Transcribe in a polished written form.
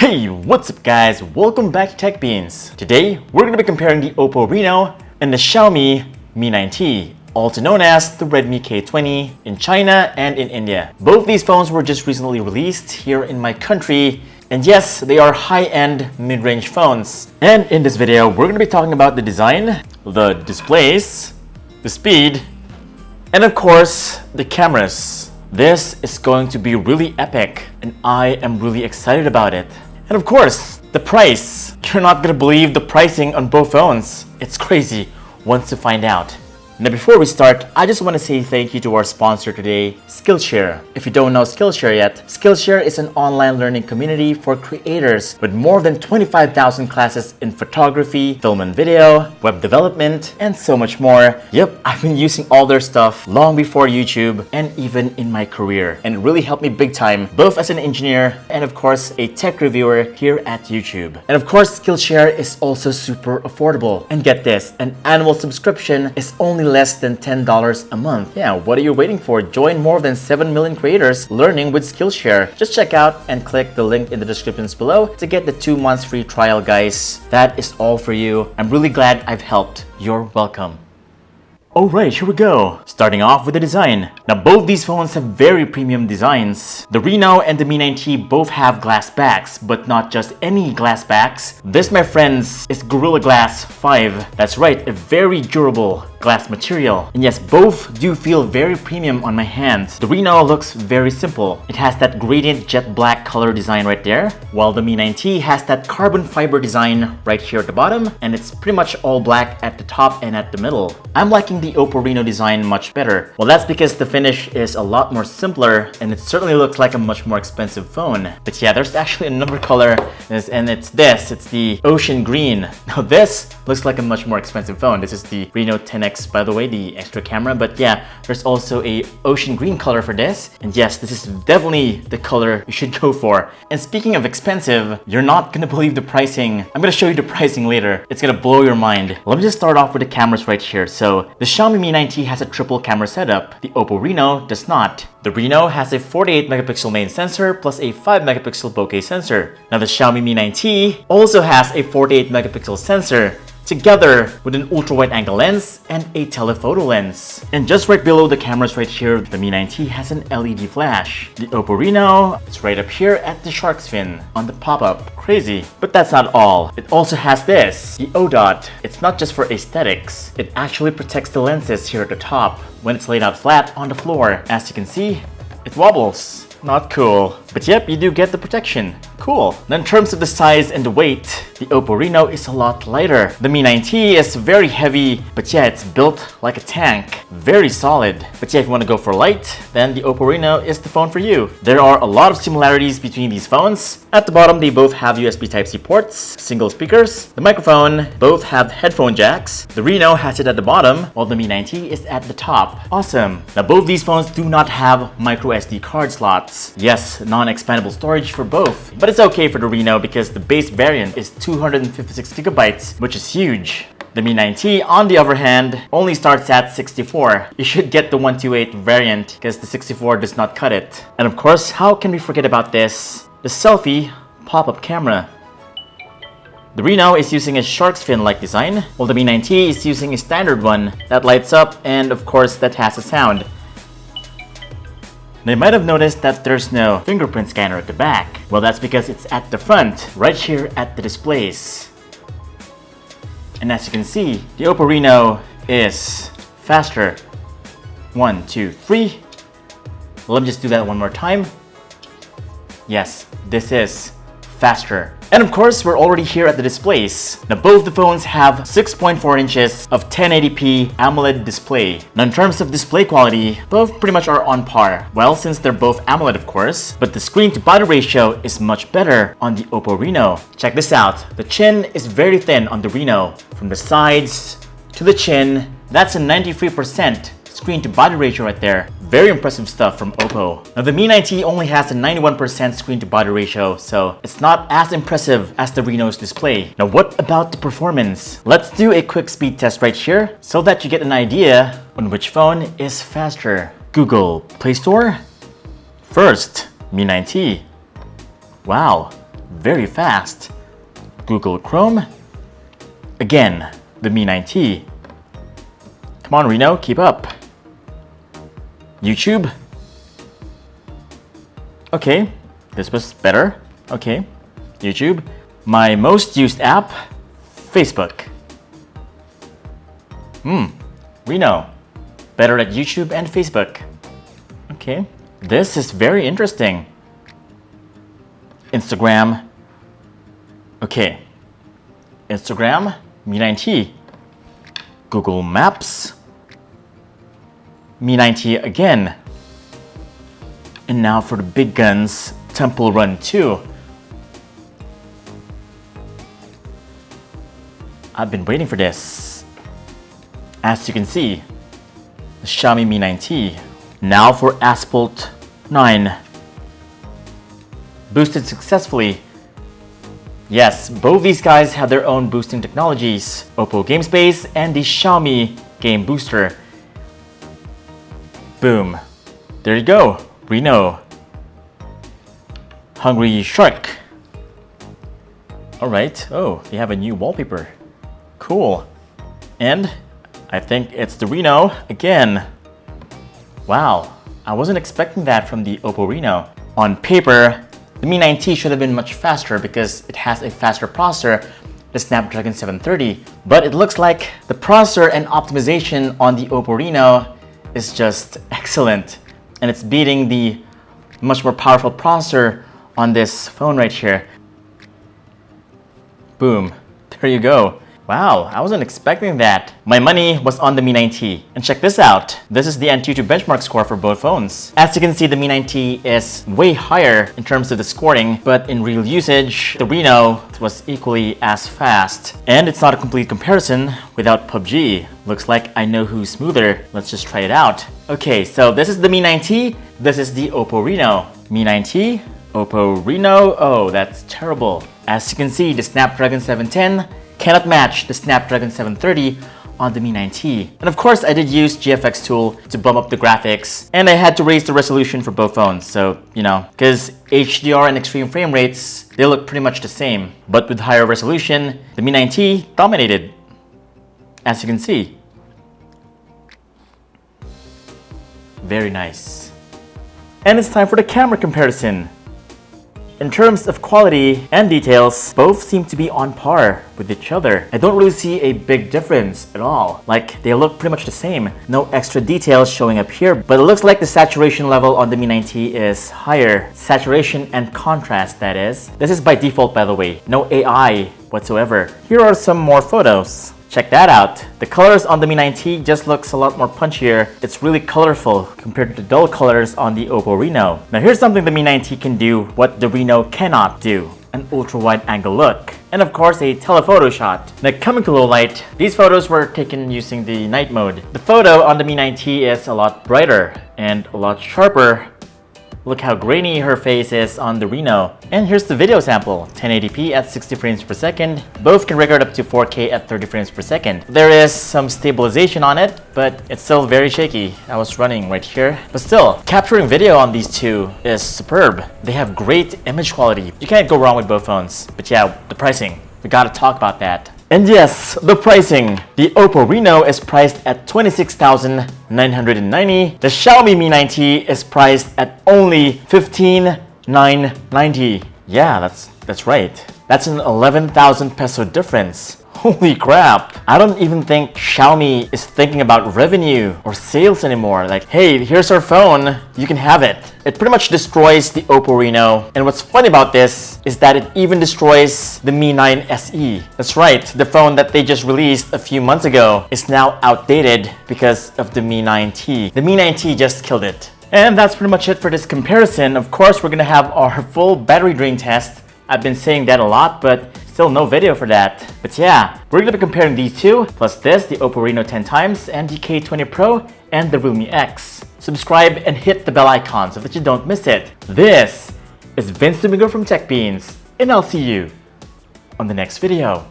Hey, what's up guys? Welcome back to Tech Beans. Today, we're going to be comparing the OPPO Reno and the Xiaomi Mi 9T, also known as the Redmi K20 in China and in India. Both these phones were just recently released here in my country, and yes, they are high-end mid-range phones. And in this video, we're going to be talking about the design, the displays, the speed, and of course, the cameras. This is going to be really epic, and I am really excited about it. And of course, the price. You're not gonna believe the pricing on both phones. It's crazy once you find out. Now before we start, I just want to say thank you to our sponsor today, Skillshare. If you don't know Skillshare yet, Skillshare is an online learning community for creators with more than 25,000 classes in photography, film and video, web development, and so much more. Yep, I've been using all their stuff long before YouTube and even in my career. And it really helped me big time, both as an engineer and of course a tech reviewer here at YouTube. And of course, Skillshare is also super affordable. And get this, an annual subscription is only less than $10 a month. Yeah, what are you waiting for? Join more than 7 million creators learning with Skillshare. Just check out and click the link in the descriptions below to get the 2 months free trial, guys. That is all for you. I'm really glad I've helped. You're welcome. Alright, here we go. Starting off with the design. Now both these phones have very premium designs. The Reno and the Mi 9T both have glass backs, but not just any glass backs. This, my friends, is Gorilla Glass 5. That's right, a very durable glass material. And yes, both do feel very premium on my hands. The Reno looks very simple. It has that gradient jet black color design right there, while the Mi 9T has that carbon fiber design right here at the bottom, and it's pretty much all black at the top and at the middle. I'm liking the OPPO Reno design much better. Well, that's because the finish is a lot more simpler, and it certainly looks like a much more expensive phone. But yeah, there's actually another color, and it's this. It's the ocean green. Now this looks like a much more expensive phone. This is the Reno 10X, by the way, the extra camera. But yeah, there's also a ocean green color for this. And yes, this is definitely the color you should go for. And speaking of expensive, you're not gonna believe the pricing. I'm gonna show you the pricing later. It's gonna blow your mind. Let me just start off with the cameras right here. So the Xiaomi Mi 9T has a triple camera setup. The OPPO Reno does not. The Reno has a 48 megapixel main sensor plus a 5 megapixel bokeh sensor. Now the Xiaomi Mi 9T also has a 48 megapixel sensor, together with an ultra-wide angle lens and a telephoto lens. And just right below the cameras right here, the Mi 9T has an LED flash. The OPPO Reno is right up here at the shark's fin on the pop-up. Crazy. But that's not all. It also has this, the O-Dot. It's not just for aesthetics. It actually protects the lenses here at the top when it's laid out flat on the floor. As you can see, it wobbles. Not cool. But yep, you do get the protection. Cool. Now in terms of the size and the weight, the OPPO Reno is a lot lighter. The Mi 9T is very heavy, but yeah, it's built like a tank. Very solid. But yeah, if you want to go for light, then the OPPO Reno is the phone for you. There are a lot of similarities between these phones. At the bottom, they both have USB Type-C ports, single speakers. The microphone, both have headphone jacks. The Reno has it at the bottom, while the Mi 9T is at the top. Awesome. Now both these phones do not have microSD card slots. Yes, non-expandable storage for both. But it's okay for the Reno because the base variant is 256 gigabytes, which is huge. The Mi 9T, on the other hand, only starts at 64. You should get the 128 variant because the 64 does not cut it. And of course, how can we forget about this? The selfie pop-up camera. The Reno is using a shark's fin-like design, while the Mi 9T is using a standard one that lights up and of course that has a sound. Now you might have noticed that there's no fingerprint scanner at the back. Well, that's because it's at the front, right here at the displays. And as you can see, the OPPO Reno is faster. 1, 2, 3. Let me just do that one more time. Yes, this is faster. And of course, we're already here at the displays. Now both the phones have 6.4 inches of 1080p AMOLED display. Now in terms of display quality, both pretty much are on par. Well, since they're both AMOLED of course, but the screen to body ratio is much better on the OPPO Reno. Check this out. The chin is very thin on the Reno. From the sides to the chin, that's a 93% screen to body ratio right there. Very impressive stuff from OPPO. Now the Mi 9T only has a 91% screen to body ratio, so it's not as impressive as the Reno's display. Now what about the performance? Let's do a quick speed test right here so that you get an idea on which phone is faster. Google Play Store. First, Mi 9T. Wow, very fast. Google Chrome. Again, the Mi 9T. Come on, Reno, keep up. YouTube. Okay, this was better. Okay, YouTube. My most used app, Facebook. Reno. Better at YouTube and Facebook. Okay, this is very interesting. Instagram. Okay, Instagram, Mi 9T. Google Maps. Mi 9T again. And now for the big guns, Temple Run 2. I've been waiting for this. As you can see, the Xiaomi Mi 9T. Now for Asphalt 9. Boosted successfully. Yes, both these guys have their own boosting technologies. OPPO GameSpace and the Xiaomi Game Booster. Boom. There you go. Reno. Hungry Shark. Alright. Oh, they have a new wallpaper. Cool. And I think it's the Reno again. Wow. I wasn't expecting that from the OPPO Reno. On paper, the Mi 9T should have been much faster because it has a faster processor, the Snapdragon 730. But it looks like the processor and optimization on the OPPO Reno is just excellent. And it's beating the much more powerful processor on this phone right here. Boom. There you go. Wow, I wasn't expecting that. My money was on the Mi 9T. And check this out. This is the Antutu benchmark score for both phones. As you can see, the Mi 9T is way higher in terms of the scoring, but in real usage, the Reno was equally as fast. And it's not a complete comparison without PUBG. Looks like I know who's smoother. Let's just try it out. Okay, so this is the Mi 9T. This is the OPPO Reno. Mi 9T, OPPO Reno. Oh, that's terrible. As you can see, the Snapdragon 710 cannot match the Snapdragon 730 on the Mi 9T. And of course, I did use GFX tool to bump up the graphics, and I had to raise the resolution for both phones. So, you know, because HDR and extreme frame rates, they look pretty much the same. But with higher resolution, the Mi 9T dominated, as you can see. Very nice. And it's time for the camera comparison. In terms of quality and details, both seem to be on par with each other. I don't really see a big difference at all. Like, they look pretty much the same. No extra details showing up here, but it looks like the saturation level on the Mi 9T is higher. Saturation and contrast, that is. This is by default, by the way. No AI whatsoever. Here are some more photos. Check that out. The colors on the Mi 9T just looks a lot more punchier. It's really colorful compared to the dull colors on the OPPO Reno. Now here's something the Mi 9T can do what the Reno cannot do. An ultra-wide angle look. And of course a telephoto shot. Now coming to low light, these photos were taken using the night mode. The photo on the Mi 9T is a lot brighter and a lot sharper. Look how grainy her face is on the Reno. And here's the video sample, 1080p at 60 frames per second. Both can record up to 4K at 30 frames per second. There is some stabilization on it, but it's still very shaky. I was running right here. But still, capturing video on these two is superb. They have great image quality. You can't go wrong with both phones. But yeah, the pricing. We gotta talk about that. And yes, the pricing. The OPPO Reno is priced at $26,990. The Xiaomi Mi 9T is priced at only $15,990. Yeah, that's right. That's an 11,000 peso difference. Holy crap. I don't even think Xiaomi is thinking about revenue or sales anymore. Like, hey, here's our phone, you can have it. It pretty much destroys the OPPO Reno. And what's funny about this is that it even destroys the Mi 9 SE. That's right, the phone that they just released a few months ago is now outdated because of the Mi 9T. The Mi 9T just killed it. And that's pretty much it for this comparison. Of course, we're gonna have our full battery drain test. I've been saying that a lot, but still no video for that. But yeah, we're gonna be comparing these two, plus this, the OPPO Reno 10 times, and the K20 Pro, and the Realme X. Subscribe and hit the bell icon so that you don't miss it. This is Vince Domingo from TechBeans, and I'll see you on the next video.